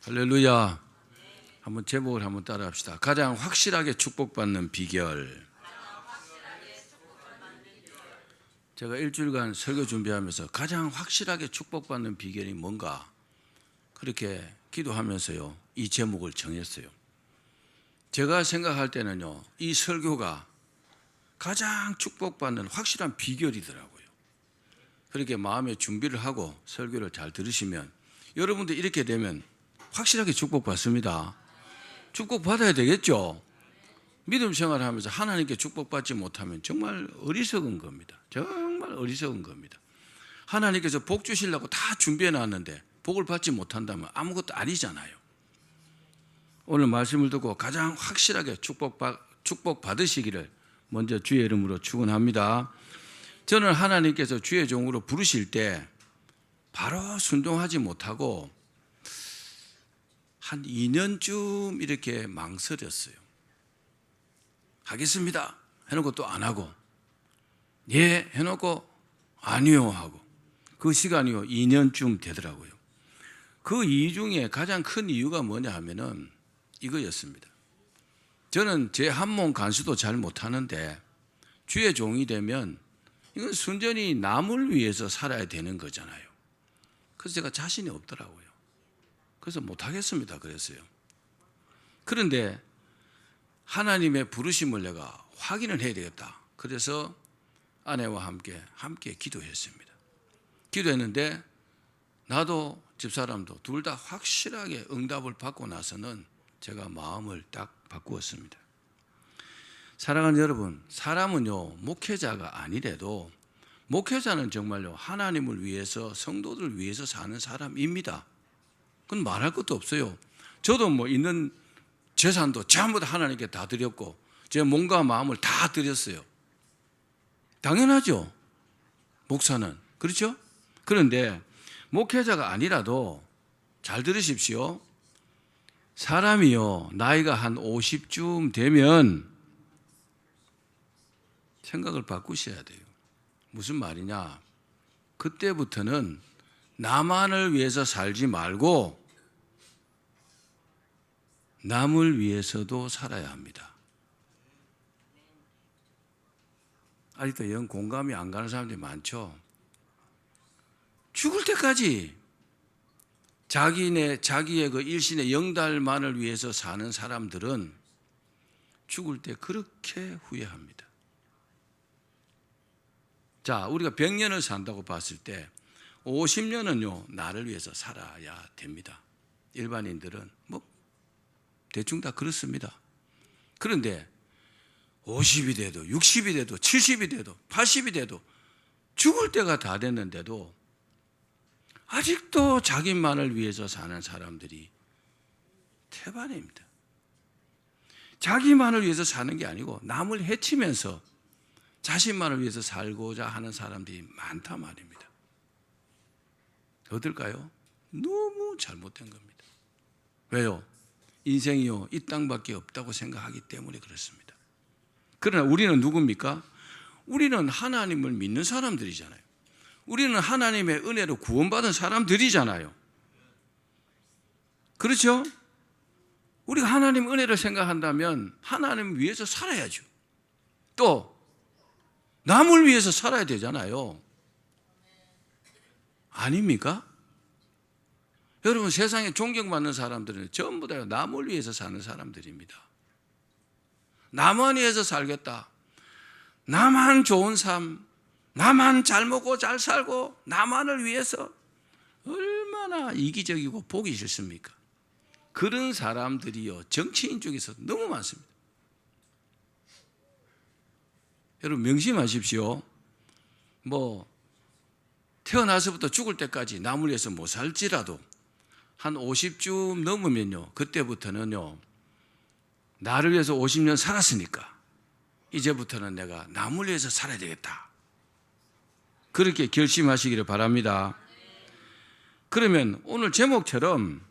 할렐루야. 한번 제목을 한번 따라합시다. 가장 확실하게 축복받는 비결. 제가 일주일간 설교 준비하면서 가장 확실하게 축복받는 비결이 뭔가 그렇게 기도하면서요, 이 제목을 정했어요. 제가 생각할 때는요, 이 설교가 가장 축복받는 확실한 비결이더라고요. 그렇게 마음의 준비를 하고 설교를 잘 들으시면 여러분들 이렇게 되면 확실하게 축복받습니다. 축복받아야 되겠죠. 믿음 생활하면서 하나님께 축복받지 못하면 정말 어리석은 겁니다. 정말 어리석은 겁니다. 하나님께서 복 주시려고 다 준비해 놨는데 복을 받지 못한다면 아무것도 아니잖아요. 오늘 말씀을 듣고 가장 확실하게 축복받으시기를 먼저 주의 이름으로 축원합니다. 저는 하나님께서 주의 종으로 부르실 때 바로 순종하지 못하고 한 2년쯤 이렇게 망설였어요. 하겠습니다 해놓고 또 안 하고, 예 해놓고 아니요 하고, 그 시간이요 2년쯤 되더라고요. 그 이유 중에 가장 큰 이유가 뭐냐 하면은 이거였습니다. 저는 제 한 몸 간수도 잘 못하는데 주의 종이 되면 이건 순전히 남을 위해서 살아야 되는 거잖아요. 그래서 제가 자신이 없더라고요. 그래서 못하겠습니다 그랬어요. 그런데 하나님의 부르심을 내가 확인을 해야 되겠다. 그래서 아내와 함께 기도했습니다. 기도했는데 나도 집사람도 둘 다 확실하게 응답을 받고 나서는 제가 마음을 딱 바꾸었습니다. 사랑하는 여러분, 사람은요 목회자가 아니래도 목회자는 정말요 하나님을 위해서, 성도들을 위해서 사는 사람입니다. 그건 말할 것도 없어요. 저도 뭐 있는 재산도 전부 다 하나님께 다 드렸고 제 몸과 마음을 다 드렸어요. 당연하죠. 목사는. 그렇죠? 그런데 목회자가 아니라도 잘 들으십시오. 사람이요 나이가 한 50쯤 되면 생각을 바꾸셔야 돼요. 무슨 말이냐? 그때부터는 나만을 위해서 살지 말고 남을 위해서도 살아야 합니다. 아직도 영 공감이 안 가는 사람들이 많죠. 죽을 때까지 자기의 그 일신의 영달만을 위해서 사는 사람들은 죽을 때 그렇게 후회합니다. 자, 우리가 100년을 산다고 봤을 때 50년은요 나를 위해서 살아야 됩니다. 일반인들은 뭐 대충 다 그렇습니다. 그런데 50이 돼도 60이 돼도 70이 돼도 80이 돼도 죽을 때가 다 됐는데도 아직도 자기만을 위해서 사는 사람들이 태반입니다. 자기만을 위해서 사는 게 아니고 남을 해치면서 자신만을 위해서 살고자 하는 사람들이 많단 말입니다. 어떨까요? 너무 잘못된 겁니다. 왜요? 인생이요 이 땅밖에 없다고 생각하기 때문에 그렇습니다. 그러나 우리는 누굽니까? 우리는 하나님을 믿는 사람들이잖아요. 우리는 하나님의 은혜로 구원받은 사람들이잖아요. 그렇죠? 우리가 하나님 은혜를 생각한다면 하나님 위해서 살아야죠. 또 남을 위해서 살아야 되잖아요. 아닙니까? 여러분, 세상에 존경받는 사람들은 전부 다 남을 위해서 사는 사람들입니다. 나만 위해서 살겠다. 나만 좋은 삶, 나만 잘 먹고 잘 살고 나만을 위해서, 얼마나 이기적이고 보기 싫습니까? 그런 사람들이요 정치인 중에서 너무 많습니다. 여러분 명심하십시오. 뭐 태어나서부터 죽을 때까지 남을 위해서 못 살지라도 한 50쯤 넘으면요 그때부터는요 나를 위해서 50년 살았으니까 이제부터는 내가 남을 위해서 살아야 되겠다. 그렇게 결심하시기를 바랍니다. 그러면 오늘 제목처럼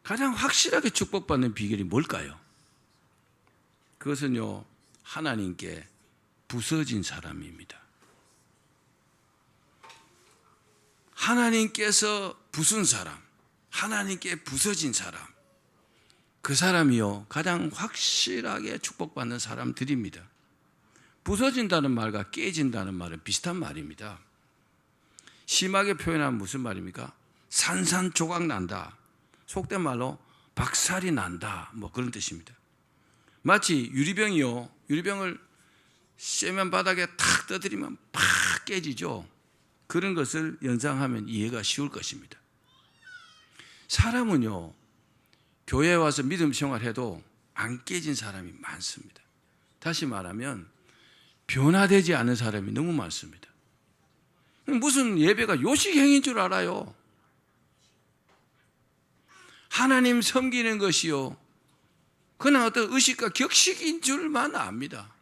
가장 확실하게 축복받는 비결이 뭘까요? 그것은요 하나님께 부서진 사람입니다. 하나님께서 부순 사람, 하나님께 부서진 사람, 그 사람이요 가장 확실하게 축복받는 사람들입니다. 부서진다는 말과 깨진다는 말은 비슷한 말입니다. 심하게 표현하면 무슨 말입니까? 산산조각 난다, 속된 말로 박살이 난다, 뭐 그런 뜻입니다. 마치 유리병이요, 유리병을 세면 바닥에 탁 떠들이면 팍 깨지죠. 그런 것을 연상하면 이해가 쉬울 것입니다. 사람은요 교회에 와서 믿음 생활해도 안 깨진 사람이 많습니다. 다시 말하면 변화되지 않은 사람이 너무 많습니다. 무슨 예배가 요식행인 줄 알아요. 하나님 섬기는 것이요 그냥 어떤 의식과 격식인 줄만 압니다.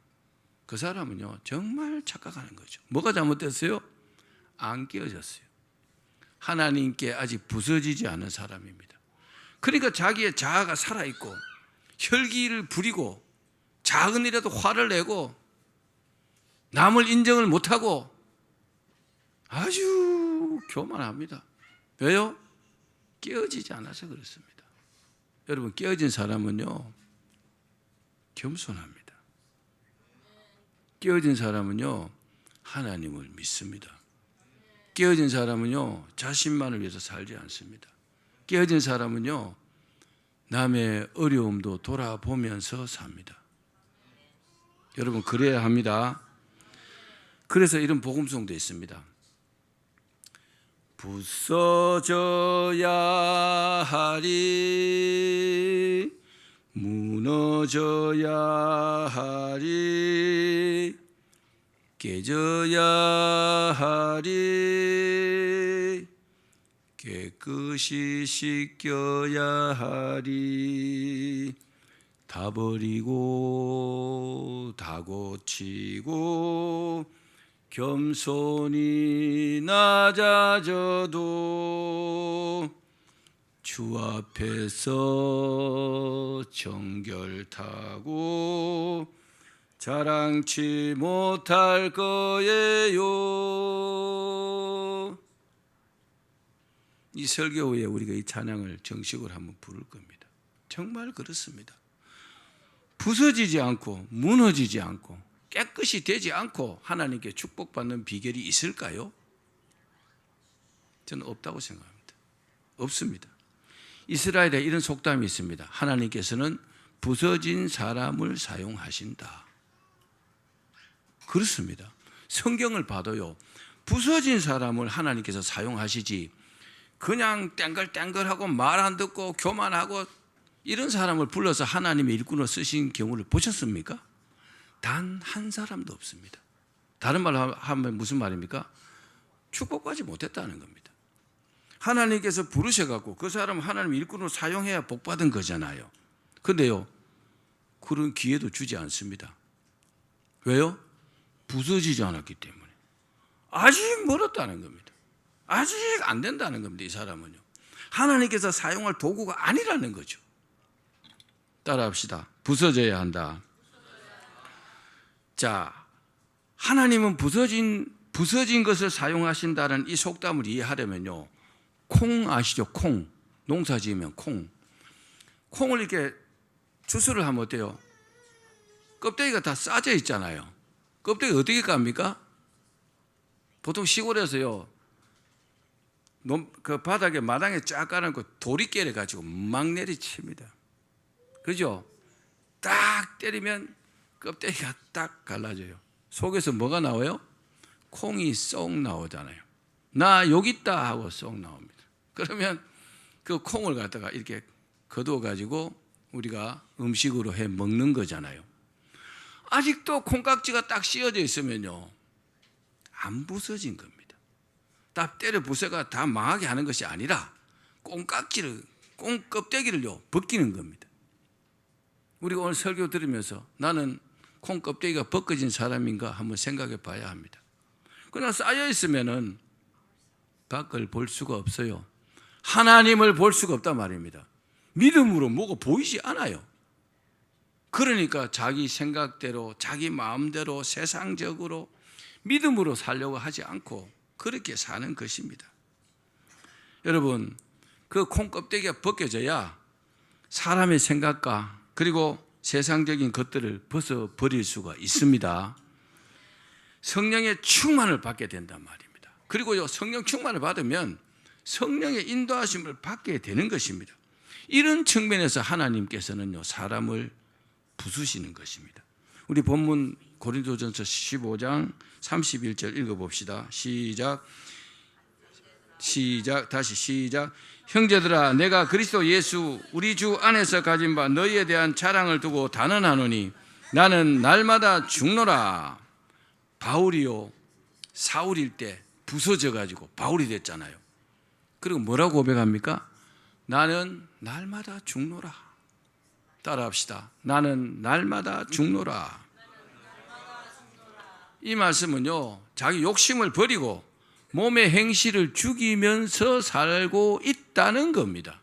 그 사람은요 정말 착각하는 거죠. 뭐가 잘못됐어요? 안 깨어졌어요. 하나님께 아직 부서지지 않은 사람입니다. 그러니까 자기의 자아가 살아있고 혈기를 부리고 작은 일에도 화를 내고 남을 인정을 못하고 아주 교만합니다. 왜요? 깨어지지 않아서 그렇습니다. 여러분, 깨어진 사람은요 겸손합니다. 깨어진 사람은요 하나님을 믿습니다. 깨어진 사람은요 자신만을 위해서 살지 않습니다. 깨어진 사람은요 남의 어려움도 돌아보면서 삽니다. 여러분, 그래야 합니다. 그래서 이런 복음송도 있습니다. 부서져야 하리, 무너져야 하리, 깨져야 하리, 깨끗이 씻겨야 하리, 다 버리고 다 고치고 겸손히 낮아져도 주 앞에서 정결타고 자랑치 못할 거예요. 이 설교 후에 우리가 이 찬양을 정식으로 한번 부를 겁니다. 정말 그렇습니다. 부서지지 않고 무너지지 않고 깨끗이 되지 않고 하나님께 축복받는 비결이 있을까요? 저는 없다고 생각합니다. 없습니다. 이스라엘에 이런 속담이 있습니다. 하나님께서는 부서진 사람을 사용하신다. 그렇습니다. 성경을 봐도요 부서진 사람을 하나님께서 사용하시지 그냥 땡글땡글하고 말 안 듣고 교만하고 이런 사람을 불러서 하나님의 일꾼으로 쓰신 경우를 보셨습니까? 단 한 사람도 없습니다. 다른 말로 하면 무슨 말입니까? 축복받지 못했다는 겁니다. 하나님께서 부르셔갖고 그 사람을 하나님의 일꾼으로 사용해야 복받은 거잖아요. 그런데요 그런 기회도 주지 않습니다. 왜요? 부서지지 않았기 때문에. 아직 멀었다는 겁니다. 아직 안 된다는 겁니다. 이 사람은요 하나님께서 사용할 도구가 아니라는 거죠. 따라합시다. 부서져야 한다. 자, 하나님은 부서진 것을 사용하신다는 이 속담을 이해하려면요 콩 아시죠? 콩. 농사 지으면 콩을 이렇게 주스를 하면 어때요? 껍데기가 다 싸져 있잖아요. 껍데기 어떻게 깝니까? 보통 시골에서요 그 바닥에 마당에 쫙 깔아놓고 도리깨를 가지고 막 내리칩니다. 그죠? 딱 때리면 껍데기가 딱 갈라져요. 속에서 뭐가 나와요? 콩이 쏙 나오잖아요. 나 여기 있다 하고 쏙 나옵니다. 그러면 그 콩을 갖다가 이렇게 거두어 가지고 우리가 음식으로 해 먹는 거잖아요. 아직도 콩깍지가 딱 씌어져 있으면요 안 부서진 겁니다. 딱 때려 부숴가 다 망하게 하는 것이 아니라 콩 껍데기를요 벗기는 겁니다. 우리가 오늘 설교 들으면서 나는 콩 껍데기가 벗겨진 사람인가 한번 생각해 봐야 합니다. 그냥 쌓여 있으면은 밖을 볼 수가 없어요. 하나님을 볼 수가 없단 말입니다. 믿음으로 뭐가 보이지 않아요. 그러니까 자기 생각대로 자기 마음대로 세상적으로 믿음으로 살려고 하지 않고 그렇게 사는 것입니다. 여러분, 그 콩껍데기가 벗겨져야 사람의 생각과 그리고 세상적인 것들을 벗어버릴 수가 있습니다. 성령의 충만을 받게 된단 말입니다. 그리고요, 성령 충만을 받으면 성령의 인도하심을 받게 되는 것입니다. 이런 측면에서 하나님께서는요, 사람을 부수시는 것입니다. 우리 본문 고린도전서 15장 31절 읽어봅시다. 시작. 다시 시작. 형제들아, 내가 그리스도 예수 우리 주 안에서 가진 바 너희에 대한 자랑을 두고 단언하노니 나는 날마다 죽노라. 바울이요, 사울일 때 부서져 가지고 바울이 됐잖아요. 그리고 뭐라고 고백합니까? 나는 날마다 죽노라. 따라합시다. 나는 날마다 죽노라. 이 말씀은요, 자기 욕심을 버리고 몸의 행실을 죽이면서 살고 있다는 겁니다.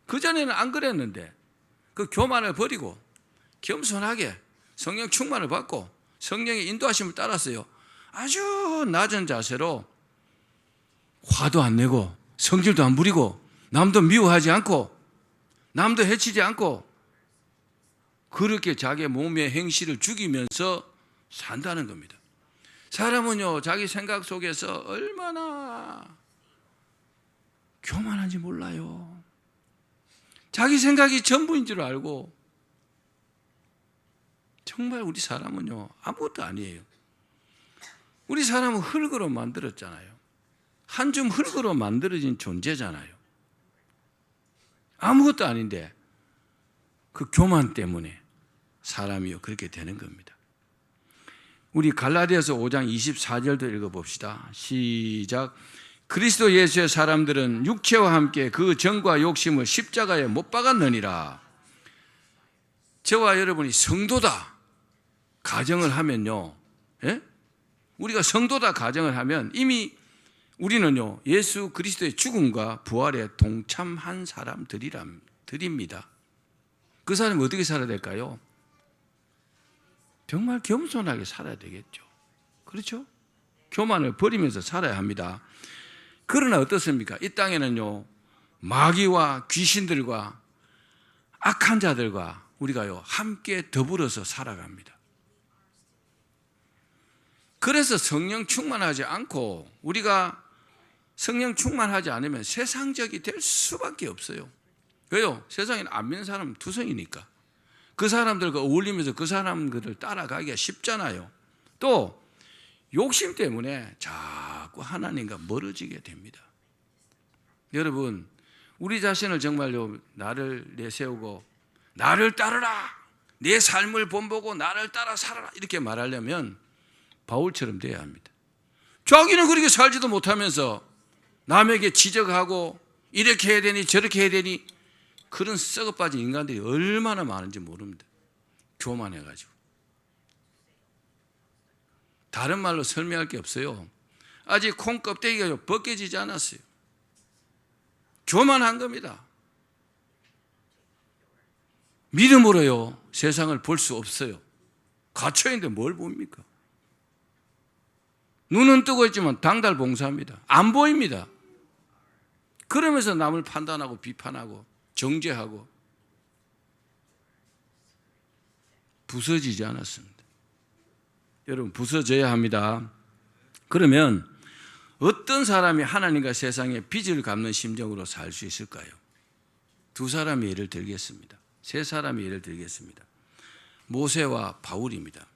그전에는 안 그랬는데 그 교만을 버리고 겸손하게 성령 충만을 받고 성령의 인도하심을 따랐어요. 아주 낮은 자세로 화도 안 내고 성질도 안 부리고 남도 미워하지 않고 남도 해치지 않고 그렇게 자기 몸의 행실을 죽이면서 산다는 겁니다. 사람은요, 자기 생각 속에서 얼마나 교만한지 몰라요. 자기 생각이 전부인 줄 알고 정말 우리 사람은요, 아무것도 아니에요. 우리 사람은 흙으로 만들었잖아요. 한 줌 흙으로 만들어진 존재잖아요. 아무것도 아닌데 그 교만 때문에 사람이요, 그렇게 되는 겁니다. 우리 갈라디아서 5장 24절도 읽어봅시다. 시작. 그리스도 예수의 사람들은 육체와 함께 그 정과 욕심을 십자가에 못 박았느니라. 저와 여러분이 성도다 가정을 하면요, 예? 우리가 성도다 가정을 하면 이미 우리는요, 예수 그리스도의 죽음과 부활에 동참한 사람들입니다. 그 사람이 어떻게 살아야 될까요? 정말 겸손하게 살아야 되겠죠. 그렇죠? 교만을 버리면서 살아야 합니다. 그러나 어떻습니까? 이 땅에는요, 마귀와 귀신들과 악한 자들과 우리가요, 함께 더불어서 살아갑니다. 그래서 성령 충만하지 않고 우리가 성령 충만하지 않으면 세상적이 될 수밖에 없어요. 왜요? 세상에는 안 믿는 사람은 투성이니까. 그 사람들과 어울리면서 그 사람들을 따라가기가 쉽잖아요. 또 욕심 때문에 자꾸 하나님과 멀어지게 됩니다. 여러분, 우리 자신을 정말요, 나를 내세우고 나를 따르라, 내 삶을 본보고 나를 따라 살아라, 이렇게 말하려면 바울처럼 돼야 합니다. 자기는 그렇게 살지도 못하면서 남에게 지적하고 이렇게 해야 되니 저렇게 해야 되니, 그런 썩어빠진 인간들이 얼마나 많은지 모릅니다. 교만해가지고. 다른 말로 설명할 게 없어요. 아직 콩껍데기가 벗겨지지 않았어요. 교만한 겁니다. 믿음으로요, 세상을 볼 수 없어요. 갇혀있는데 뭘 봅니까? 눈은 뜨고 있지만 당달봉사합니다. 안 보입니다. 그러면서 남을 판단하고 비판하고 정죄하고 부서지지 않았습니다. 여러분, 부서져야 합니다. 그러면 어떤 사람이 하나님과 세상에 빚을 갚는 심정으로 살 수 있을까요? 두 사람의 예를 들겠습니다. 세 사람의 예를 들겠습니다. 모세와 바울입니다.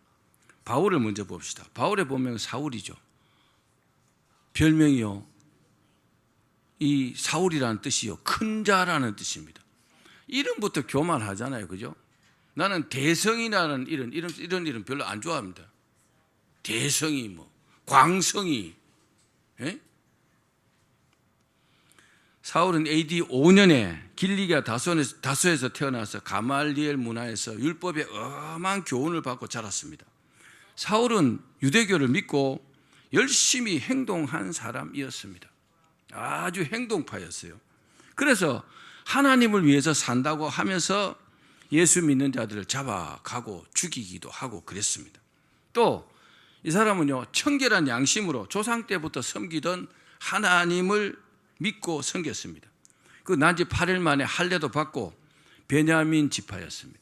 바울을 먼저 봅시다. 바울의 본명은 사울이죠. 별명이요, 이 사울이라는 뜻이요, 큰 자라는 뜻입니다. 이름부터 교만하잖아요, 그죠? 나는 대성이라는 이런 이름 별로 안 좋아합니다. 대성이, 광성이. 예? 사울은 AD 5년에 길리기아 다소에서 태어나서 가말리엘 문화에서 율법의 엄한 교훈을 받고 자랐습니다. 사울은 유대교를 믿고 열심히 행동한 사람이었습니다. 아주 행동파였어요. 그래서 하나님을 위해서 산다고 하면서 예수 믿는 자들을 잡아가고 죽이기도 하고 그랬습니다. 또 이 사람은요, 청결한 양심으로 조상 때부터 섬기던 하나님을 믿고 섬겼습니다. 그 난지 8일 만에 할례도 받고 베냐민 지파였습니다.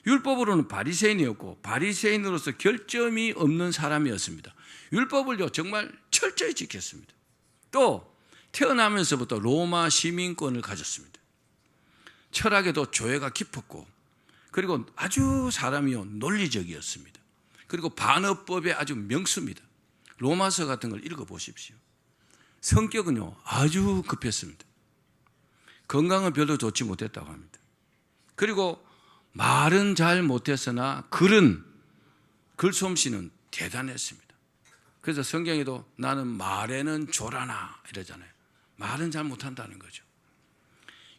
율법으로는 바리새인이었고 바리새인으로서 결점이 없는 사람이었습니다. 율법을요 정말 철저히 지켰습니다. 또 태어나면서부터 로마 시민권을 가졌습니다. 철학에도 조예가 깊었고 그리고 아주 사람이요 논리적이었습니다. 그리고 반어법에 아주 명수입니다. 로마서 같은 걸 읽어보십시오. 성격은요 아주 급했습니다. 건강은 별로 좋지 못했다고 합니다. 그리고 말은 잘 못했으나 글솜씨는 대단했습니다. 그래서 성경에도 나는 말에는 조라나 이러잖아요. 말은 잘 못한다는 거죠.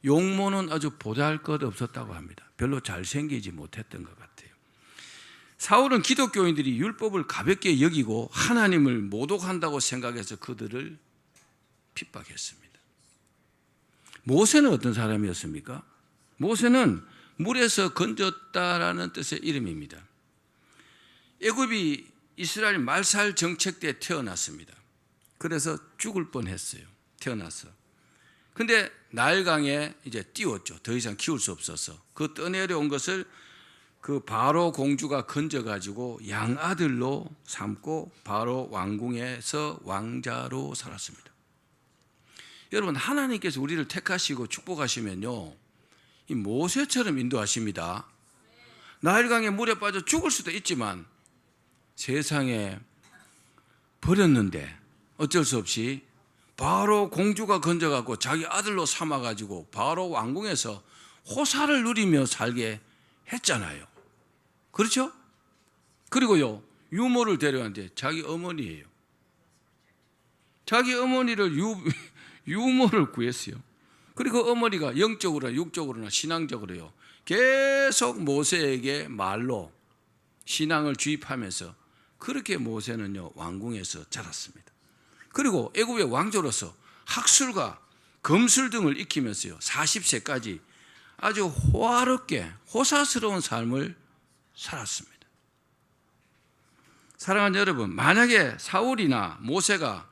용모는 아주 보잘것없었다고 합니다. 별로 잘생기지 못했던 것 같아요. 사울은 기독교인들이 율법을 가볍게 여기고 하나님을 모독한다고 생각해서 그들을 핍박했습니다. 모세는 어떤 사람이었습니까? 모세는 물에서 건졌다라는 뜻의 이름입니다. 애굽이 이스라엘 말살 정책 때 태어났습니다. 그래서 죽을 뻔했어요. 태어나서. 근데 나일강에 이제 띄웠죠. 더 이상 키울 수 없어서. 그 떠내려온 것을 그 바로 공주가 건져가지고 양아들로 삼고 바로 왕궁에서 왕자로 살았습니다. 여러분 하나님께서 우리를 택하시고 축복하시면요 이 모세처럼 인도하십니다. 나일강에 물에 빠져 죽을 수도 있지만 세상에 버렸는데 어쩔 수 없이 바로 공주가 건져갖고 자기 아들로 삼아가지고 바로 왕궁에서 호사를 누리며 살게 했잖아요. 그렇죠? 그리고요 유모를 데려왔는데 자기 어머니예요. 자기 어머니를 유모를 구했어요. 그리고 어머니가 영적으로나 육적으로나 신앙적으로요 계속 모세에게 말로 신앙을 주입하면서 그렇게 모세는요 왕궁에서 자랐습니다. 그리고 애굽의 왕조로서 학술과 검술 등을 익히면서요 40세까지 아주 호화롭게 호사스러운 삶을 살았습니다. 사랑하는 여러분, 만약에 사울이나 모세가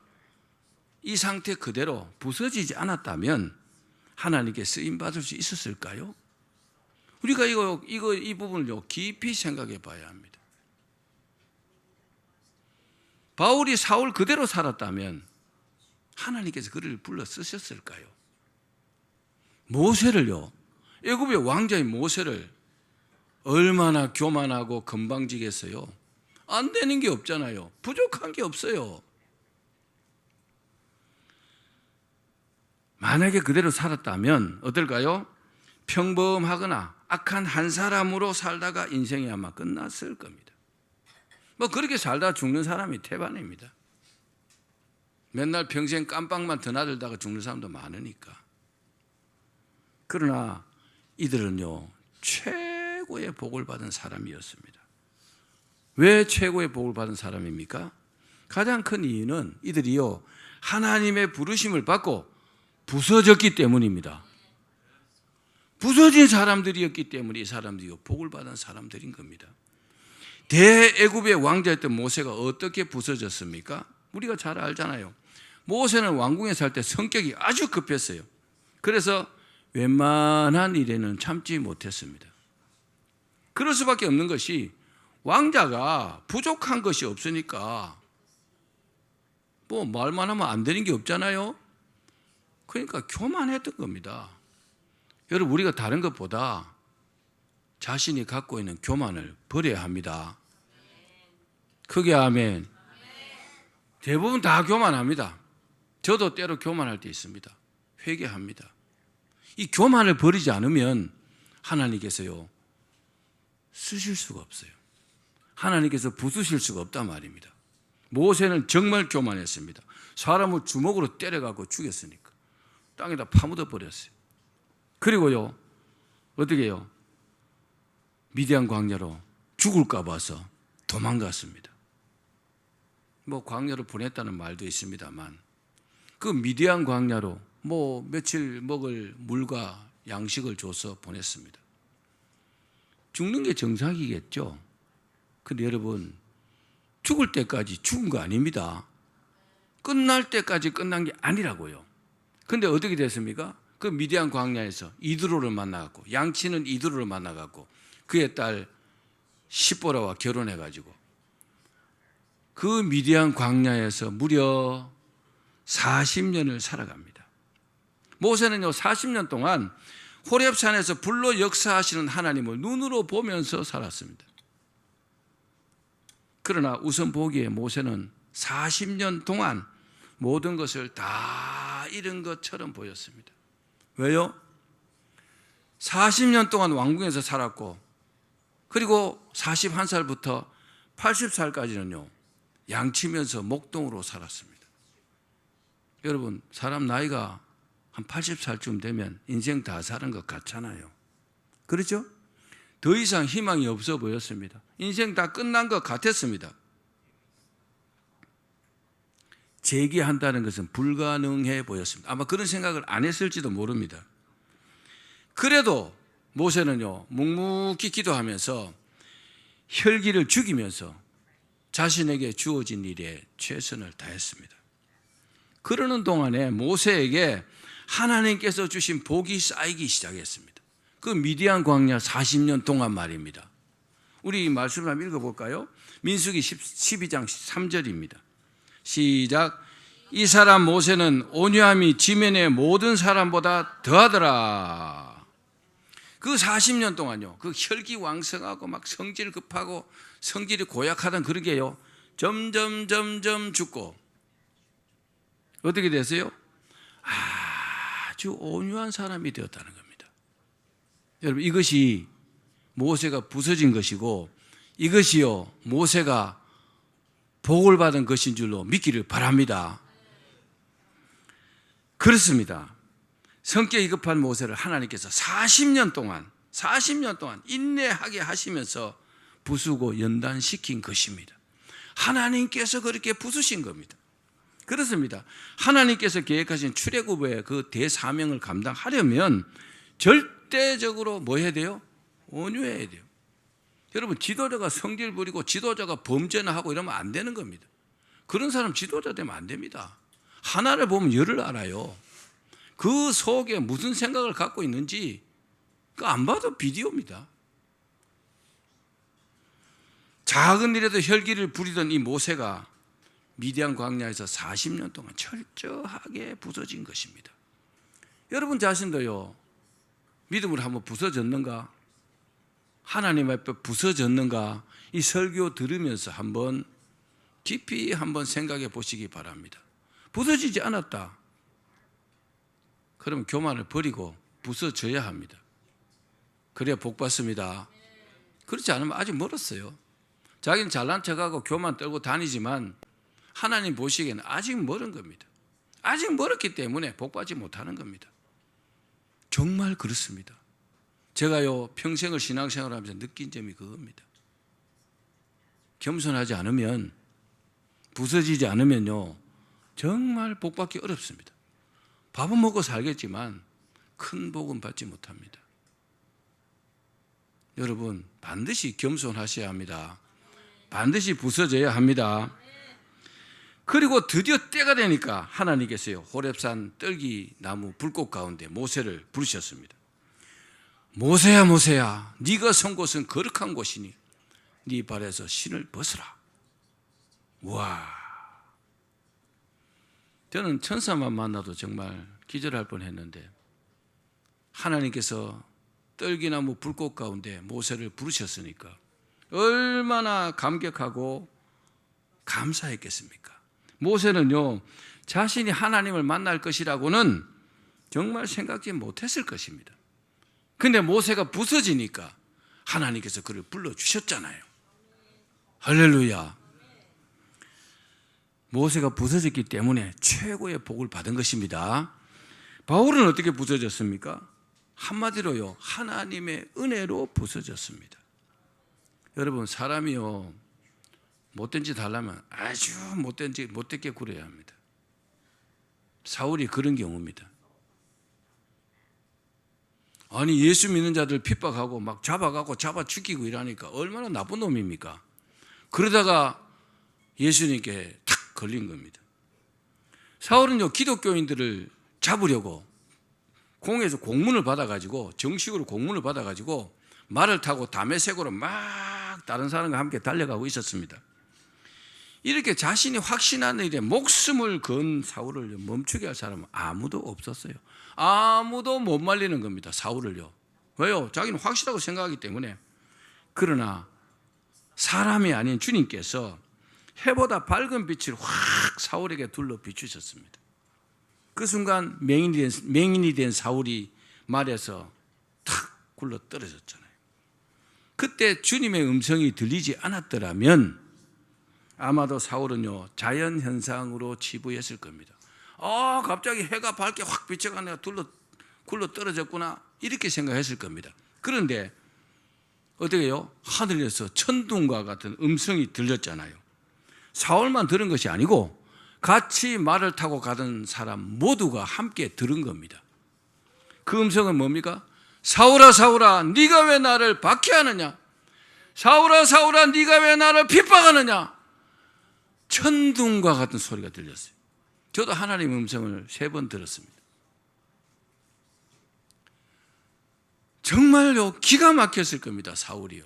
이 상태 그대로 부서지지 않았다면 하나님께 쓰임 받을 수 있었을까요? 우리가 이 부분을 깊이 생각해 봐야 합니다. 바울이 사울 그대로 살았다면 하나님께서 그를 불러 쓰셨을까요? 모세를요, 애굽의 왕자인 모세를 얼마나 교만하고 건방지겠어요? 안 되는 게 없잖아요. 부족한 게 없어요. 만약에 그대로 살았다면 어떨까요? 평범하거나 악한 한 사람으로 살다가 인생이 아마 끝났을 겁니다. 뭐 그렇게 살다 죽는 사람이 태반입니다. 맨날 평생 깜빵만 드나들다가 죽는 사람도 많으니까. 그러나 이들은요 최고의 복을 받은 사람이었습니다. 왜 최고의 복을 받은 사람입니까? 가장 큰 이유는 이들이요 하나님의 부르심을 받고 부서졌기 때문입니다. 부서진 사람들이었기 때문에 이 사람들이 복을 받은 사람들인 겁니다. 대애굽의 왕자였던 모세가 어떻게 부서졌습니까? 우리가 잘 알잖아요. 모세는 왕궁에 살 때 성격이 아주 급했어요. 그래서 웬만한 일에는 참지 못했습니다. 그럴 수밖에 없는 것이 왕자가 부족한 것이 없으니까 뭐 말만 하면 안 되는 게 없잖아요. 그러니까 교만했던 겁니다. 여러분 우리가 다른 것보다 자신이 갖고 있는 교만을 버려야 합니다. 크게 아멘. 대부분 다 교만합니다. 저도 때로 교만할 때 있습니다. 회개합니다. 이 교만을 버리지 않으면 하나님께서요 쓰실 수가 없어요. 하나님께서 부수실 수가 없단 말입니다. 모세는 정말 교만했습니다. 사람을 주먹으로 때려갖고 죽였으니까 땅에다 파묻어 버렸어요. 그리고요 어떻게 해요? 미디안 광야로 죽을까 봐서 도망갔습니다. 뭐 광야로 보냈다는 말도 있습니다만 그 미디안 광야로 뭐 며칠 먹을 물과 양식을 줘서 보냈습니다. 죽는 게 정상이겠죠. 근데 여러분 죽을 때까지 죽은 거 아닙니다. 끝날 때까지 끝난 게 아니라고요. 근데 어떻게 됐습니까? 그 미디안 광야에서 이드로를 만나갖고, 양치는 이드로를 만나갖고 그의 딸 시보라와 결혼해가지고 그 미디안 광야에서 무려 40년을 살아갑니다. 모세는요 40년 동안 호렙산에서 불로 역사하시는 하나님을 눈으로 보면서 살았습니다. 그러나 우선 보기에 모세는 40년 동안 모든 것을 다 잃은 것처럼 보였습니다. 왜요? 40년 동안 왕궁에서 살았고, 그리고 41살부터 80살까지는요 양치면서 목동으로 살았습니다. 여러분, 사람 나이가 한 80살쯤 되면 인생 다 사는 것 같잖아요. 그렇죠? 더 이상 희망이 없어 보였습니다. 인생 다 끝난 것 같았습니다. 재기한다는 것은 불가능해 보였습니다. 아마 그런 생각을 안 했을지도 모릅니다. 그래도 모세는요 묵묵히 기도하면서 혈기를 죽이면서 자신에게 주어진 일에 최선을 다했습니다. 그러는 동안에 모세에게 하나님께서 주신 복이 쌓이기 시작했습니다. 그 미디안 광야 40년 동안 말입니다. 우리 이 말씀을 한번 읽어볼까요? 민수기 12장 3절입니다. 시작. 이 사람 모세는 온유함이 지면의 모든 사람보다 더하더라. 그 40년 동안요 그 혈기왕성하고 막 성질 급하고 성질이 고약하던 그런 게요 점점 죽고 어떻게 됐어요? 아주 온유한 사람이 되었다는 겁니다. 여러분, 이것이 모세가 부서진 것이고 이것이요 모세가 복을 받은 것인 줄로 믿기를 바랍니다. 그렇습니다. 성격이 급한 모세를 하나님께서 40년 동안 인내하게 하시면서 부수고 연단시킨 것입니다. 하나님께서 그렇게 부수신 겁니다. 그렇습니다. 하나님께서 계획하신 출애굽의 그 대사명을 감당하려면 절대적으로 뭐 해야 돼요? 온유해야 돼요. 여러분, 지도자가 성질 부리고 지도자가 범죄나 하고 이러면 안 되는 겁니다. 그런 사람 지도자 되면 안 됩니다. 하나를 보면 열을 알아요. 그 속에 무슨 생각을 갖고 있는지 그 안 봐도 비디오입니다. 작은 일에도 혈기를 부리던 이 모세가 미디안 광야에서 40년 동안 철저하게 부서진 것입니다. 여러분 자신도요 믿음으로 한번 부서졌는가? 하나님 앞에 부서졌는가? 이 설교 들으면서 한번 깊이 한번 생각해 보시기 바랍니다. 부서지지 않았다. 그러면 교만을 버리고 부서져야 합니다. 그래야 복 받습니다. 그렇지 않으면 아직 멀었어요. 자기는 잘난 척하고 교만 떨고 다니지만 하나님 보시기에는 아직 멀은 겁니다. 아직 멀었기 때문에 복 받지 못하는 겁니다. 정말 그렇습니다. 제가요 평생을 신앙생활하면서 느낀 점이 그겁니다. 겸손하지 않으면, 부서지지 않으면요 정말 복 받기 어렵습니다. 밥은 먹고 살겠지만 큰 복은 받지 못합니다. 여러분, 반드시 겸손하셔야 합니다. 반드시 부서져야 합니다. 그리고 드디어 때가 되니까 하나님께서요 호렙산 떨기 나무 불꽃 가운데 모세를 부르셨습니다. 모세야 모세야, 네가 선 곳은 거룩한 곳이니 네 발에서 신을 벗으라. 와, 저는 천사만 만나도 정말 기절할 뻔했는데 하나님께서 떨기나무 불꽃 가운데 모세를 부르셨으니까 얼마나 감격하고 감사했겠습니까? 모세는요 자신이 하나님을 만날 것이라고는 정말 생각지 못했을 것입니다. 근데 모세가 부서지니까 하나님께서 그를 불러주셨잖아요. 할렐루야. 모세가 부서졌기 때문에 최고의 복을 받은 것입니다. 바울은 어떻게 부서졌습니까? 한마디로요 하나님의 은혜로 부서졌습니다. 여러분, 사람이요 못된 짓 하려면 아주 못되게 굴어야 합니다. 사울이 그런 경우입니다. 아니, 예수 믿는 자들 핍박하고 막 잡아가고 잡아 죽이고 이러니까 얼마나 나쁜 놈입니까? 그러다가 예수님께 탁 걸린 겁니다. 사울은요 기독교인들을 잡으려고 공에서 공문을 받아가지고, 정식으로 공문을 받아가지고 말을 타고 다메섹으로 막 다른 사람과 함께 달려가고 있었습니다. 이렇게 자신이 확신하는 일에 목숨을 건 사울을 멈추게 할 사람은 아무도 없었어요. 아무도 못 말리는 겁니다, 사울을요. 왜요? 자기는 확실하고 생각하기 때문에. 그러나 사람이 아닌 주님께서 해보다 밝은 빛을 확 사울에게 둘러 비추셨습니다. 그 순간 맹인이 된 사울이 말에서 탁 굴러 떨어졌잖아요. 그때 주님의 음성이 들리지 않았더라면 아마도 사울은요, 자연현상으로 치부했을 겁니다. 갑자기 해가 밝게 확 비쳐가 내가 굴러 떨어졌구나, 이렇게 생각했을 겁니다. 그런데 어떻게 해요? 하늘에서 천둥과 같은 음성이 들렸잖아요. 사울만 들은 것이 아니고 같이 말을 타고 가던 사람 모두가 함께 들은 겁니다. 그 음성은 뭡니까? 사울아, 사울아, 네가 왜 나를 박해하느냐? 사울아, 사울아, 네가 왜 나를 핍박하느냐? 천둥과 같은 소리가 들렸어요. 저도 하나님의 음성을 3번 들었습니다. 정말요, 기가 막혔을 겁니다, 사울이요.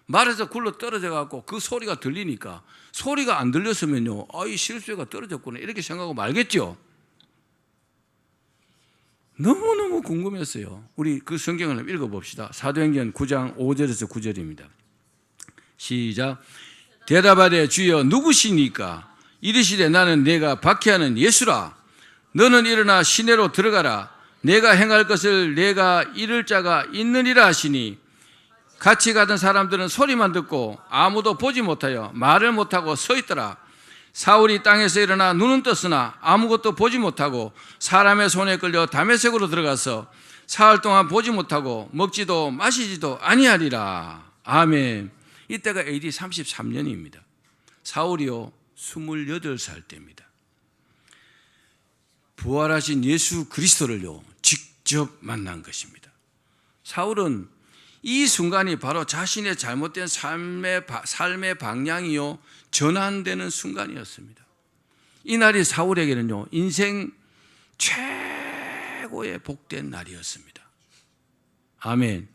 말에서 굴러 떨어져 갖고 그 소리가 들리니까, 소리가 안 들렸으면요, 이 실수가 떨어졌구나, 이렇게 생각하고 말겠죠. 너무너무 궁금했어요. 우리 그 성경을 읽어봅시다. 사도행전 9장 5절에서 9절입니다. 시작. 대답하되 주여 누구시니까? 이르시되 나는 내가 박해하는 예수라. 너는 일어나 시내로 들어가라. 내가 행할 것을 내가 이룰 자가 있느니라 하시니, 같이 가던 사람들은 소리만 듣고 아무도 보지 못하여 말을 못하고 서 있더라. 사울이 땅에서 일어나 눈은 떴으나 아무것도 보지 못하고 사람의 손에 끌려 다메섹으로 들어가서 사흘 동안 보지 못하고 먹지도 마시지도 아니하리라. 아멘. 이때가 AD 33년입니다. 사울이요, 28살 때입니다. 부활하신 예수 그리스도를요, 직접 만난 것입니다. 사울은 이 순간이 바로 자신의 잘못된 삶의 방향이요, 전환되는 순간이었습니다. 이 날이 사울에게는요, 인생 최고의 복된 날이었습니다. 아멘.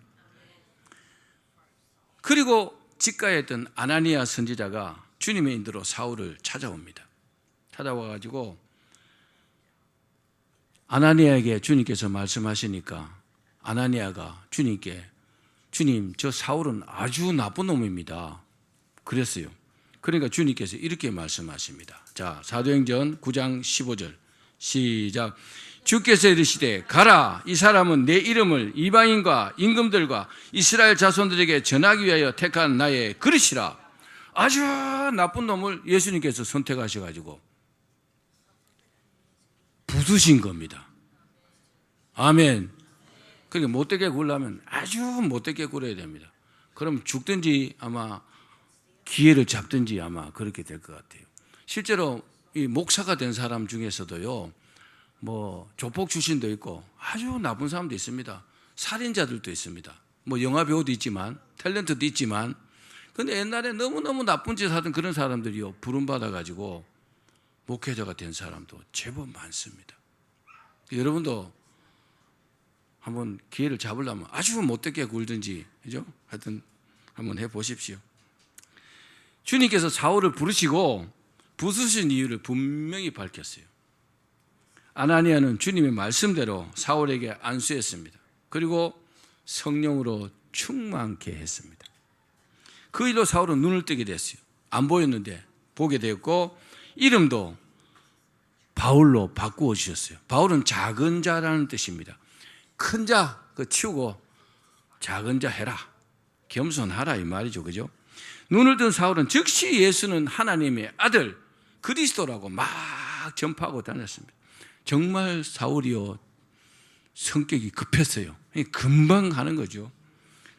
그리고 직가에 있던 아나니아 선지자가 주님의 인도로 사울을 찾아옵니다. 찾아와가지고 아나니아에게 주님께서 말씀하시니까 아나니아가 주님께, 주님, 저 사울은 아주 나쁜 놈입니다, 그랬어요. 그러니까 주님께서 이렇게 말씀하십니다. 자, 사도행전 9장 15절 시작. 주께서 이르시되 가라, 이 사람은 내 이름을 이방인과 임금들과 이스라엘 자손들에게 전하기 위하여 택한 나의 그릇이라. 아주 나쁜 놈을 예수님께서 선택하셔가지고 부수신 겁니다. 아멘. 그러니까 못되게 굴려면 아주 못되게 굴어야 됩니다. 그럼 죽든지 아마 기회를 잡든지 아마 그렇게 될 것 같아요. 실제로 이 목사가 된 사람 중에서도요, 뭐 조폭 출신도 있고 아주 나쁜 사람도 있습니다. 살인자들도 있습니다. 뭐 영화 배우도 있지만, 탤런트도 있지만, 근데 옛날에 너무너무 나쁜 짓 하던 그런 사람들이요, 부름받아가지고 목회자가 된 사람도 제법 많습니다. 여러분도 한번 기회를 잡으려면 아주 못되게 굴든지, 그죠? 하여튼 한번 해보십시오. 주님께서 사울을 부르시고 부수신 이유를 분명히 밝혔어요. 아나니아는 주님의 말씀대로 사울에게 안수했습니다. 그리고 성령으로 충만케 했습니다. 그 일로 사울은 눈을 뜨게 됐어요. 안 보였는데 보게 되었고, 이름도 바울로 바꾸어 주셨어요. 바울은 작은 자라는 뜻입니다. 큰 자 치우고 작은 자 해라, 겸손하라, 이 말이죠, 그죠? 눈을 뜬 사울은 즉시 예수는 하나님의 아들 그리스도라고 막 전파하고 다녔습니다. 정말 사울이요, 성격이 급했어요. 금방 하는 거죠.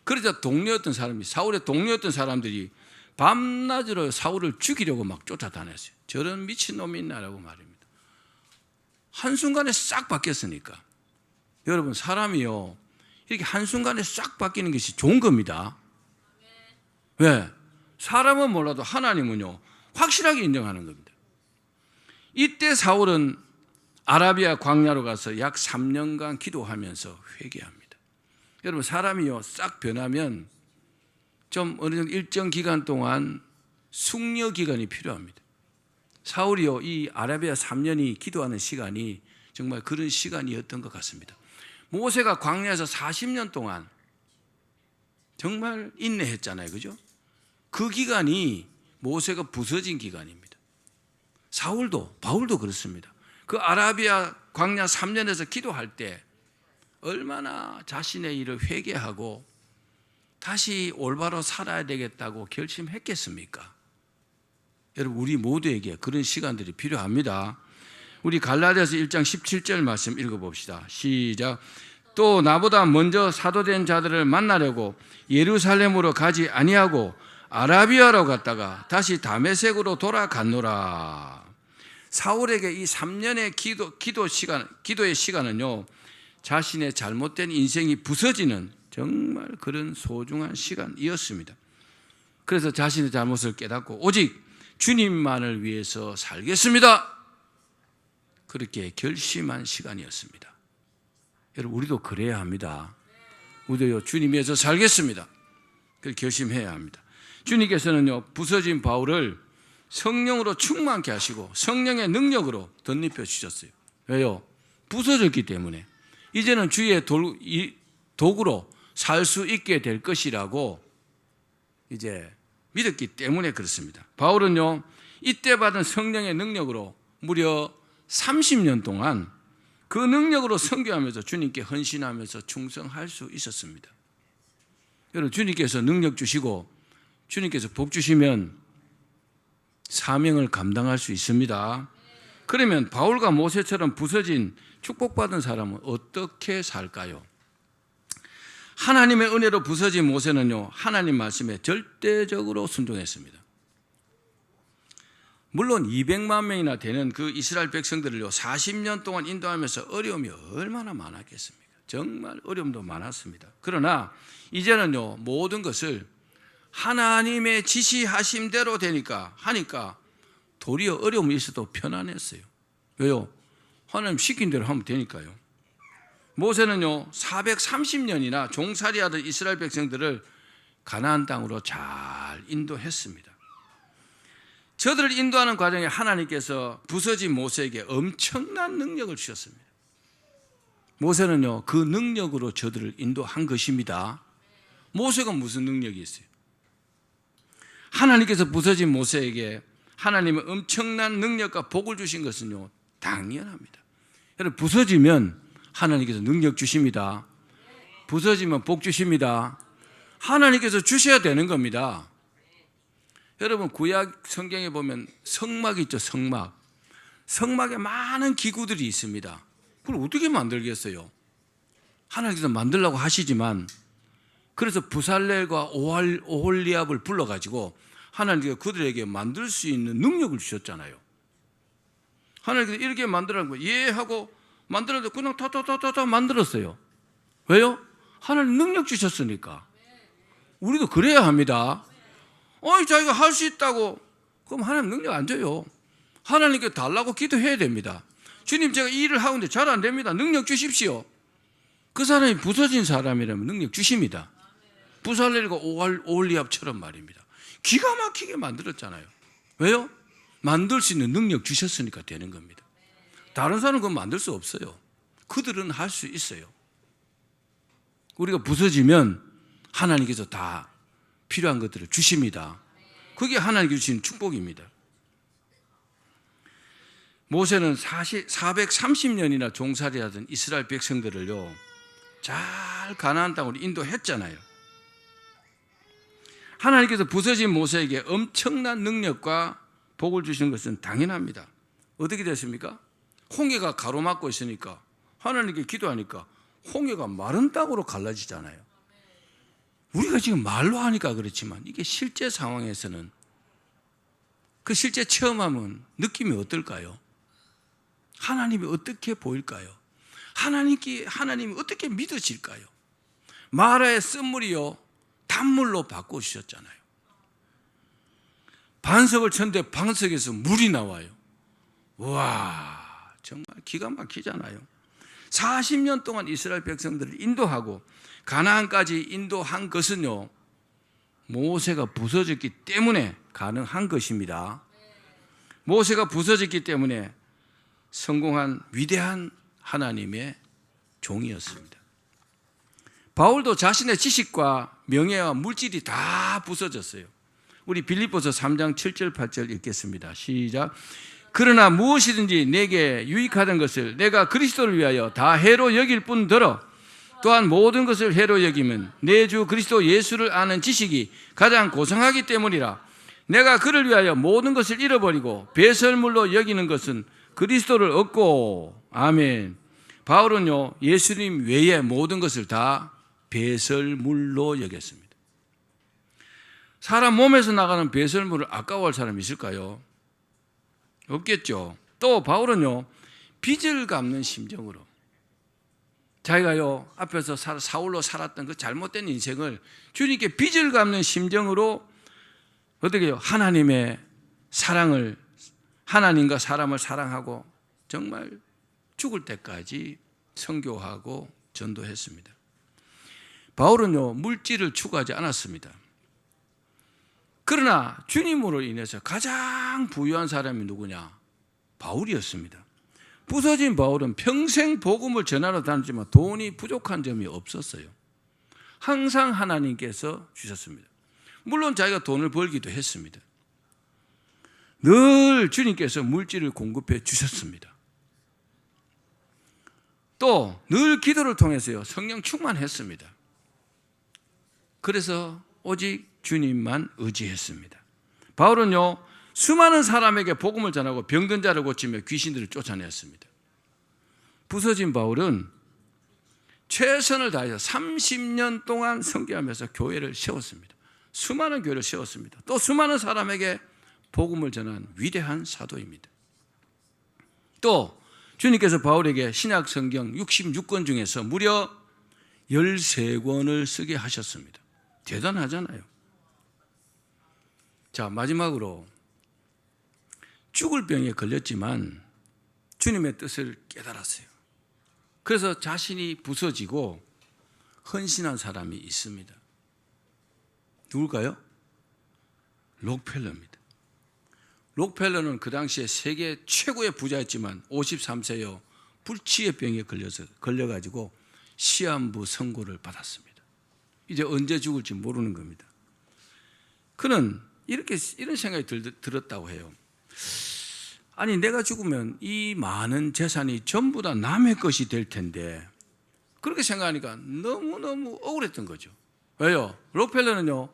그러자 동료였던 사람이, 사울의 동료였던 사람들이 밤낮으로 사울을 죽이려고 막 쫓아다녔어요. 저런 미친놈이 있나라고 말입니다. 한순간에 싹 바뀌었으니까. 여러분, 사람이요, 이렇게 한순간에 싹 바뀌는 것이 좋은 겁니다. 왜? 사람은 몰라도 하나님은요, 확실하게 인정하는 겁니다. 이때 사울은 아라비아 광야로 가서 약 3년간 기도하면서 회개합니다. 여러분, 사람이요 싹 변하면 좀 어느 정도 일정 기간 동안 숙려 기간이 필요합니다. 사울이요 이 아라비아 3년이 기도하는 시간이 정말 그런 시간이었던 것 같습니다. 모세가 광야에서 40년 동안 정말 인내했잖아요, 그죠? 그 기간이 모세가 부서진 기간입니다. 바울도 그렇습니다. 그 아라비아 광야 3년에서 기도할 때 얼마나 자신의 일을 회개하고 다시 올바로 살아야 되겠다고 결심했겠습니까? 여러분, 우리 모두에게 그런 시간들이 필요합니다. 우리 갈라디아서 1장 17절 말씀 읽어봅시다. 시작. 또 나보다 먼저 사도된 자들을 만나려고 예루살렘으로 가지 아니하고 아라비아로 갔다가 다시 다메섹으로 돌아갔노라. 사울에게 이 3년의 기도의 시간은요, 자신의 잘못된 인생이 부서지는 정말 그런 소중한 시간이었습니다. 그래서 자신의 잘못을 깨닫고 오직 주님만을 위해서 살겠습니다, 그렇게 결심한 시간이었습니다. 여러분, 우리도 그래야 합니다. 우리도 주님 위해서 살겠습니다, 그렇게 결심해야 합니다. 주님께서는요 부서진 바울을 성령으로 충만케 하시고 성령의 능력으로 덧입혀 주셨어요. 왜요? 부서졌기 때문에 이제는 주의 도구로 살 수 있게 될 것이라고 이제 믿었기 때문에 그렇습니다. 바울은요 이때 받은 성령의 능력으로 무려 30년 동안 그 능력으로 선교하면서 주님께 헌신하면서 충성할 수 있었습니다. 여러분, 주님께서 능력 주시고 주님께서 복 주시면 사명을 감당할 수 있습니다. 그러면 바울과 모세처럼 부서진 축복받은 사람은 어떻게 살까요? 하나님의 은혜로 부서진 모세는요 하나님 말씀에 절대적으로 순종했습니다. 물론 200만 명이나 되는 그 이스라엘 백성들을요 40년 동안 인도하면서 어려움이 얼마나 많았겠습니까? 정말 어려움도 많았습니다. 그러나 이제는요 모든 것을 하나님의 지시하심대로 하니까 도리어 어려움이 있어도 편안했어요. 왜요? 하나님 시킨 대로 하면 되니까요. 모세는요 430년이나 종살이하던 이스라엘 백성들을 가나안 땅으로 잘 인도했습니다. 저들을 인도하는 과정에 하나님께서 부서진 모세에게 엄청난 능력을 주셨습니다. 모세는요 그 능력으로 저들을 인도한 것입니다. 모세가 무슨 능력이 있어요? 하나님께서 부서진 모세에게 하나님의 엄청난 능력과 복을 주신 것은요 당연합니다. 여러분, 부서지면 하나님께서 능력 주십니다. 부서지면 복 주십니다. 하나님께서 주셔야 되는 겁니다. 여러분, 구약 성경에 보면 성막 있죠, 성막. 성막에 많은 기구들이 있습니다. 그걸 어떻게 만들겠어요? 하나님께서 만들라고 하시지만, 그래서 부살렐과 오홀리압을 불러가지고 하나님께서 그들에게 만들 수 있는 능력을 주셨잖아요. 하나님께서 이렇게 만들라는 거예요. 예 하고 만들어도 그냥 타타타타 만들었어요. 왜요? 하나님 능력 주셨으니까. 우리도 그래야 합니다. 자기가 할 수 있다고 그럼 하나님 능력 안 줘요. 하나님께 달라고 기도해야 됩니다. 주님, 제가 이 일을 하는데 잘 안 됩니다. 능력 주십시오. 그 사람이 부서진 사람이라면 능력 주십니다. 부살렐과 오홀리압처럼 말입니다. 기가 막히게 만들었잖아요. 왜요? 만들 수 있는 능력 주셨으니까 되는 겁니다. 다른 사람은 그건 만들 수 없어요. 그들은 할 수 있어요. 우리가 부서지면 하나님께서 다 필요한 것들을 주십니다. 그게 하나님께 주신 축복입니다. 모세는 430년이나 종살이하던 이스라엘 백성들을요 잘 가나안 땅으로 인도했잖아요. 하나님께서 부서진 모세에게 엄청난 능력과 복을 주신 것은 당연합니다. 어떻게 됐습니까? 홍해가 가로막고 있으니까 하나님께 기도하니까 홍해가 마른 땅으로 갈라지잖아요. 우리가 지금 말로 하니까 그렇지만 이게 실제 상황에서는 그 실제 체험하면 느낌이 어떨까요? 하나님이 어떻게 보일까요? 하나님이 어떻게 믿어질까요? 마라의 쓴물이요 단물로 바꿔주셨잖아요. 반석을 쳤는데 반석에서 물이 나와요. 와, 정말 기가 막히잖아요. 40년 동안 이스라엘 백성들을 인도하고 가나안까지 인도한 것은요, 모세가 부서졌기 때문에 가능한 것입니다. 모세가 부서졌기 때문에 성공한 위대한 하나님의 종이었습니다. 바울도 자신의 지식과 명예와 물질이 다 부서졌어요. 우리 빌립보서 3장 7절 8절 읽겠습니다. 시작. 그러나 무엇이든지 내게 유익하던 것을 내가 그리스도를 위하여 다 해로 여길 뿐더러 또한 모든 것을 해로 여기면 내 주 그리스도 예수를 아는 지식이 가장 고상하기 때문이라. 내가 그를 위하여 모든 것을 잃어버리고 배설물로 여기는 것은 그리스도를 얻고. 아멘. 바울은요, 예수님 외에 모든 것을 다 배설물로 여겼습니다. 사람 몸에서 나가는 배설물을 아까워할 사람이 있을까요? 없겠죠. 또 바울은요, 빚을 갚는 심정으로 자기가요 앞에서 사울로 살았던 그 잘못된 인생을 주님께 빚을 갚는 심정으로 어떻게 해요? 하나님의 사랑을, 하나님과 사람을 사랑하고 정말 죽을 때까지 선교하고 전도했습니다. 바울은요 물질을 추구하지 않았습니다. 그러나 주님으로 인해서 가장 부유한 사람이 누구냐? 바울이었습니다. 부서진 바울은 평생 복음을 전하러 다녔지만 돈이 부족한 점이 없었어요. 항상 하나님께서 주셨습니다. 물론 자기가 돈을 벌기도 했습니다. 늘 주님께서 물질을 공급해 주셨습니다. 또 늘 기도를 통해서요 성령 충만했습니다. 그래서 오직 주님만 의지했습니다. 바울은요 수많은 사람에게 복음을 전하고 병든 자를 고치며 귀신들을 쫓아냈습니다. 부서진 바울은 최선을 다해서 30년 동안 선교하면서 교회를 세웠습니다. 수많은 교회를 세웠습니다. 또 수많은 사람에게 복음을 전한 위대한 사도입니다. 또 주님께서 바울에게 신약 성경 66권 중에서 무려 13권을 쓰게 하셨습니다. 대단하잖아요. 자, 마지막으로 죽을 병에 걸렸지만 주님의 뜻을 깨달았어요. 그래서 자신이 부서지고 헌신한 사람이 있습니다. 누굴까요? 록펠러입니다. 록펠러는 그 당시에 세계 최고의 부자였지만 53세요 불치의 병에 걸려가지고 시한부 선고를 받았습니다. 이제 언제 죽을지 모르는 겁니다. 그는 이런 생각이 들었다고 해요. 아니 내가 죽으면 이 많은 재산이 전부 다 남의 것이 될 텐데, 그렇게 생각하니까 너무너무 억울했던 거죠. 왜요? 록펠러는요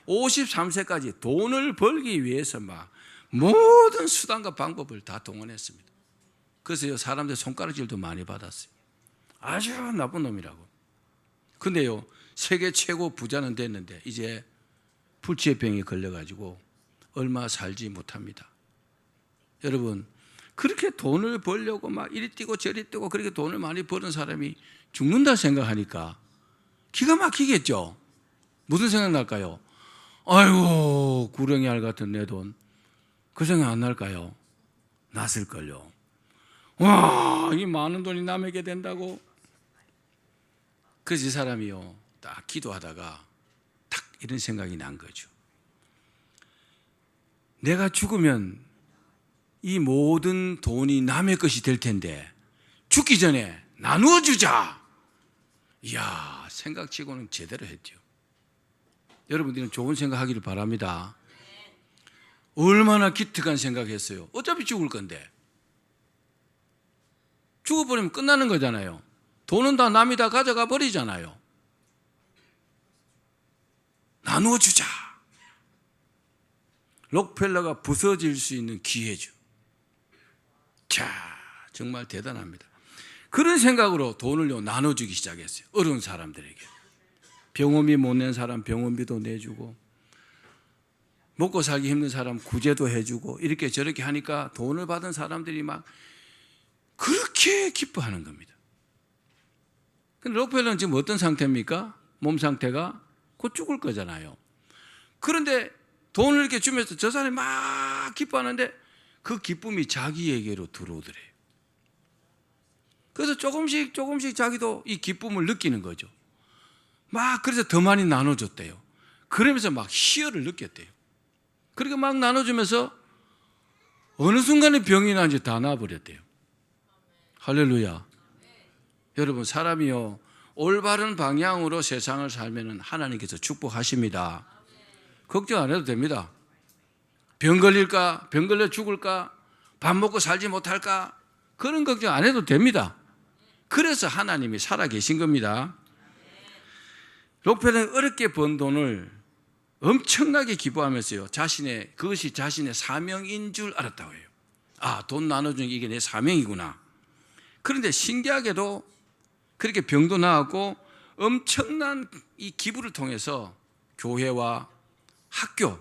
53세까지 돈을 벌기 위해서 막 모든 수단과 방법을 다 동원했습니다. 그래서 사람들 손가락질도 많이 받았어요. 아주 나쁜 놈이라고. 근데요 세계 최고 부자는 됐는데 이제 불치의 병에 걸려가지고 얼마 살지 못합니다. 여러분 그렇게 돈을 벌려고 막 이리 뛰고 저리 뛰고 그렇게 돈을 많이 버는 사람이 죽는다 생각하니까 기가 막히겠죠. 무슨 생각 날까요? 아이고 구렁이 알 같은 내 돈, 그 생각 안 날까요? 났을걸요. 와, 이 많은 돈이 남에게 된다고. 그래서 이 사람이요 딱 기도하다가 딱 이런 생각이 난 거죠. 내가 죽으면 이 모든 돈이 남의 것이 될 텐데 죽기 전에 나누어 주자. 이야, 생각치고는 제대로 했죠. 여러분들은 좋은 생각하기를 바랍니다. 얼마나 기특한 생각했어요. 어차피 죽을 건데 죽어버리면 끝나는 거잖아요. 돈은 다 남이 다 가져가 버리잖아요. 나누어 주자. 록펠러가 부서질 수 있는 기회죠. 자, 정말 대단합니다. 그런 생각으로 돈을 나눠주기 시작했어요. 어려운 사람들에게. 병원비 못 낸 사람 병원비도 내주고, 먹고 살기 힘든 사람 구제도 해주고, 이렇게 저렇게 하니까 돈을 받은 사람들이 막 그렇게 기뻐하는 겁니다. 근데 록펠러는 지금 어떤 상태입니까? 몸 상태가 곧 죽을 거잖아요. 그런데 돈을 이렇게 주면서 저 사람이 막 기뻐하는데 그 기쁨이 자기에게로 들어오더래요. 그래서 조금씩 자기도 이 기쁨을 느끼는 거죠. 막 그래서 더 많이 나눠줬대요. 그러면서 막 희열을 느꼈대요. 그렇게 막 나눠주면서 어느 순간에 병이 난지 다 나아버렸대요. 할렐루야. 여러분, 사람이요, 올바른 방향으로 세상을 살면 하나님께서 축복하십니다. 걱정 안 해도 됩니다. 병 걸릴까? 병 걸려 죽을까? 밥 먹고 살지 못할까? 그런 걱정 안 해도 됩니다. 그래서 하나님이 살아계신 겁니다. 록펠러는 어렵게 번 돈을 엄청나게 기뻐하면서요, 그것이 자신의 사명인 줄 알았다고 해요. 아, 돈 나눠주는 게 이게 내 사명이구나. 그런데 신기하게도 그렇게 병도 나았고 엄청난 이 기부를 통해서 교회와 학교,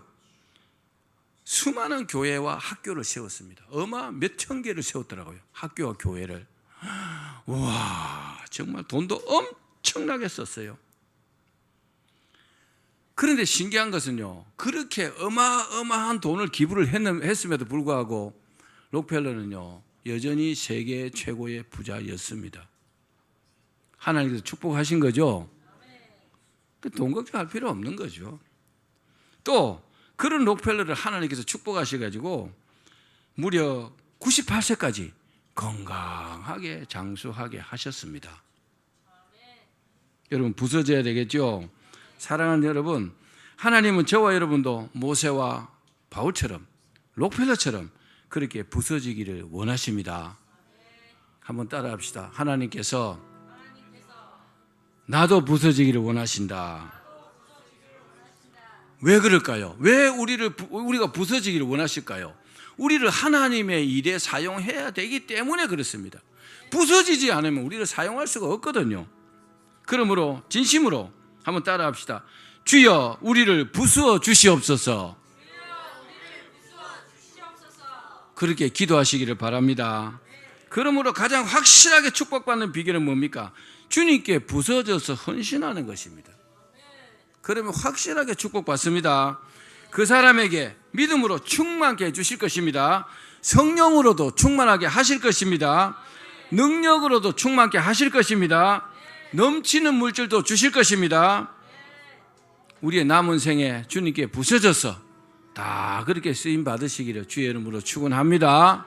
수많은 교회와 학교를 세웠습니다. 몇천 개를 세웠더라고요. 학교와 교회를. 와, 정말 돈도 엄청나게 썼어요. 그런데 신기한 것은요, 그렇게 어마어마한 돈을 기부를 했음에도 불구하고 록펠러는요, 여전히 세계 최고의 부자였습니다. 하나님께서 축복하신 거죠. 돈 걱정할 필요 없는 거죠. 또 그런 록펠러를 하나님께서 축복하셔가지고 무려 98세까지 건강하게 장수하게 하셨습니다. 여러분, 부서져야 되겠죠. 사랑하는 여러분, 하나님은 저와 여러분도 모세와 바울처럼, 록펠러처럼 그렇게 부서지기를 원하십니다. 한번 따라합시다. 하나님께서 나도 부서지기를 원하신다. 왜 그럴까요? 왜 우리가 부서지기를 원하실까요? 우리를 하나님의 일에 사용해야 되기 때문에 그렇습니다. 부서지지 않으면 우리를 사용할 수가 없거든요. 그러므로 진심으로 한번 따라합시다. 주여, 우리를 부수어 주시옵소서. 그렇게 기도하시기를 바랍니다. 그러므로 가장 확실하게 축복받는 비결은 뭡니까? 주님께 부서져서 헌신하는 것입니다. 그러면 확실하게 축복받습니다. 그 사람에게 믿음으로 충만케 해주실 것입니다. 성령으로도 충만하게 하실 것입니다. 능력으로도 충만케 하실 것입니다. 넘치는 물질도 주실 것입니다. 우리의 남은 생에 주님께 부서져서 다 그렇게 쓰임 받으시기를 주의 이름으로 축원합니다.